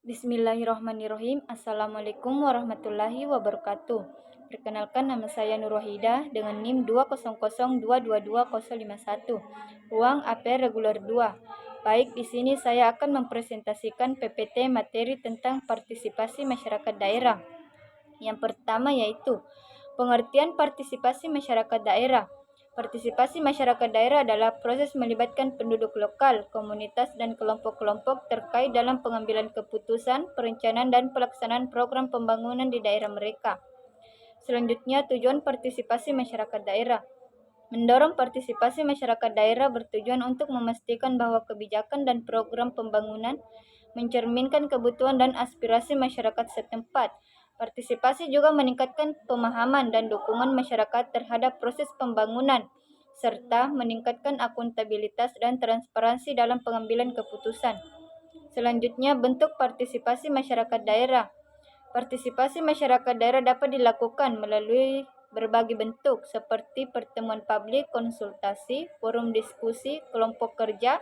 Bismillahirrahmanirrahim. Assalamualaikum warahmatullahi wabarakatuh. Perkenalkan, nama saya Nur Wahida dengan NIM 200222051. Ruang AP Reguler 2. Baik, di sini saya akan mempresentasikan PPT materi tentang partisipasi masyarakat daerah. Yang pertama yaitu pengertian partisipasi masyarakat daerah. Partisipasi masyarakat daerah adalah proses melibatkan penduduk lokal, komunitas, dan kelompok-kelompok terkait dalam pengambilan keputusan, perencanaan, dan pelaksanaan program pembangunan di daerah mereka. Selanjutnya, tujuan partisipasi masyarakat daerah. Mendorong partisipasi masyarakat daerah bertujuan untuk memastikan bahwa kebijakan dan program pembangunan mencerminkan kebutuhan dan aspirasi masyarakat setempat. Partisipasi juga meningkatkan pemahaman dan dukungan masyarakat terhadap proses pembangunan, serta meningkatkan akuntabilitas dan transparansi dalam pengambilan keputusan. Selanjutnya, bentuk partisipasi masyarakat daerah. Partisipasi masyarakat daerah dapat dilakukan melalui berbagai bentuk seperti pertemuan publik, konsultasi, forum diskusi, kelompok kerja,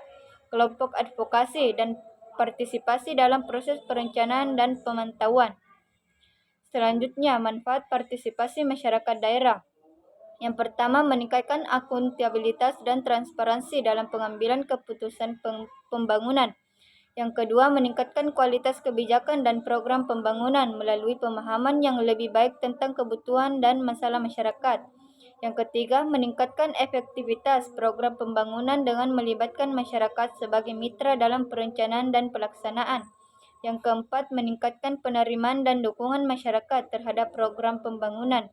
kelompok advokasi, dan partisipasi dalam proses perencanaan dan pemantauan. Selanjutnya, manfaat partisipasi masyarakat daerah. Yang pertama, meningkatkan akuntabilitas dan transparansi dalam pengambilan keputusan pembangunan. Yang kedua, meningkatkan kualitas kebijakan dan program pembangunan melalui pemahaman yang lebih baik tentang kebutuhan dan masalah masyarakat. Yang ketiga, meningkatkan efektivitas program pembangunan dengan melibatkan masyarakat sebagai mitra dalam perencanaan dan pelaksanaan. Yang keempat, meningkatkan penerimaan dan dukungan masyarakat terhadap program pembangunan.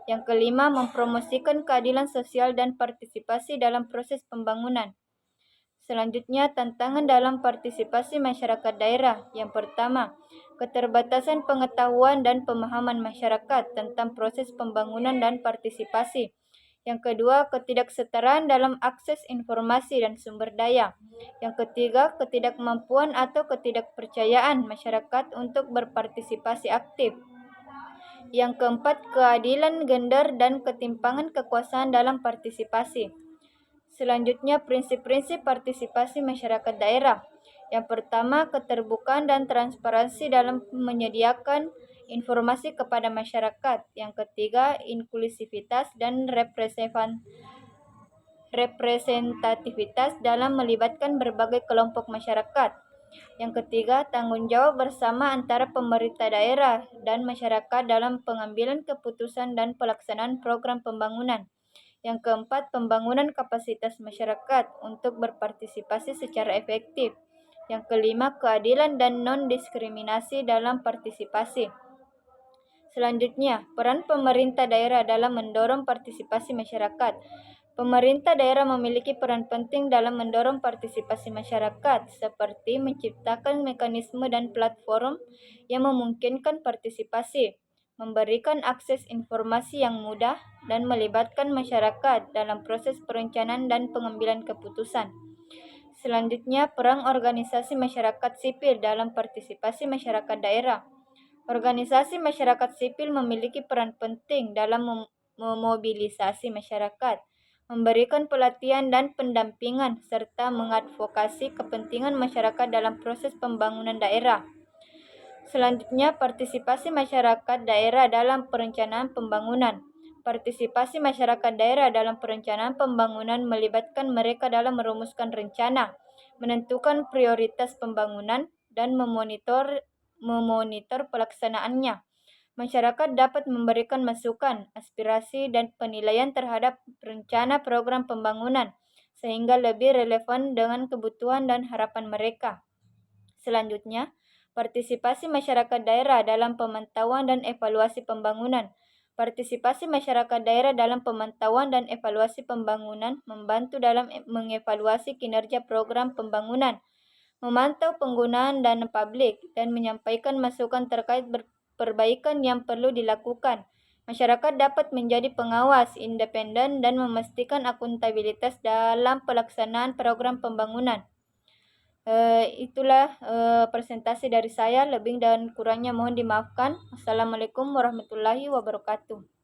Yang kelima, mempromosikan keadilan sosial dan partisipasi dalam proses pembangunan. Selanjutnya, tantangan dalam partisipasi masyarakat daerah. Yang pertama, keterbatasan pengetahuan dan pemahaman masyarakat tentang proses pembangunan dan partisipasi. Yang kedua, ketidaksetaraan dalam akses informasi dan sumber daya. Yang ketiga, ketidakmampuan atau ketidakpercayaan masyarakat untuk berpartisipasi aktif. Yang keempat, keadilan gender dan ketimpangan kekuasaan dalam partisipasi. Selanjutnya, prinsip-prinsip partisipasi masyarakat daerah. Yang pertama, keterbukaan dan transparansi dalam menyediakan informasi kepada masyarakat. Yang ketiga, inklusivitas dan representativitas dalam melibatkan berbagai kelompok masyarakat. Yang ketiga, tanggung jawab bersama antara pemerintah daerah dan masyarakat dalam pengambilan keputusan dan pelaksanaan program pembangunan. Yang keempat, pembangunan kapasitas masyarakat untuk berpartisipasi secara efektif. Yang kelima, keadilan dan non-diskriminasi dalam partisipasi. Selanjutnya, peran pemerintah daerah dalam mendorong partisipasi masyarakat. Pemerintah daerah memiliki peran penting dalam mendorong partisipasi masyarakat, seperti menciptakan mekanisme dan platform yang memungkinkan partisipasi, memberikan akses informasi yang mudah, dan melibatkan masyarakat dalam proses perencanaan dan pengambilan keputusan. Selanjutnya, peran organisasi masyarakat sipil dalam partisipasi masyarakat daerah. Organisasi masyarakat sipil memiliki peran penting dalam memobilisasi masyarakat, memberikan pelatihan dan pendampingan, serta mengadvokasi kepentingan masyarakat dalam proses pembangunan daerah. Selanjutnya, partisipasi masyarakat daerah dalam perencanaan pembangunan. Partisipasi masyarakat daerah dalam perencanaan pembangunan melibatkan mereka dalam merumuskan rencana, menentukan prioritas pembangunan, dan memonitor pelaksanaannya. Masyarakat dapat memberikan masukan, aspirasi, dan penilaian terhadap rencana program pembangunan, sehingga lebih relevan dengan kebutuhan dan harapan mereka. Selanjutnya, partisipasi masyarakat daerah dalam pemantauan dan evaluasi pembangunan. Partisipasi masyarakat daerah dalam pemantauan dan evaluasi pembangunan membantu dalam mengevaluasi kinerja program pembangunan, memantau penggunaan dana publik, dan menyampaikan masukan terkait perbaikan yang perlu dilakukan. Masyarakat dapat menjadi pengawas independen dan memastikan akuntabilitas dalam pelaksanaan program pembangunan. Itulah presentasi dari saya. Lebih dan kurangnya mohon dimaafkan. Assalamualaikum warahmatullahi wabarakatuh.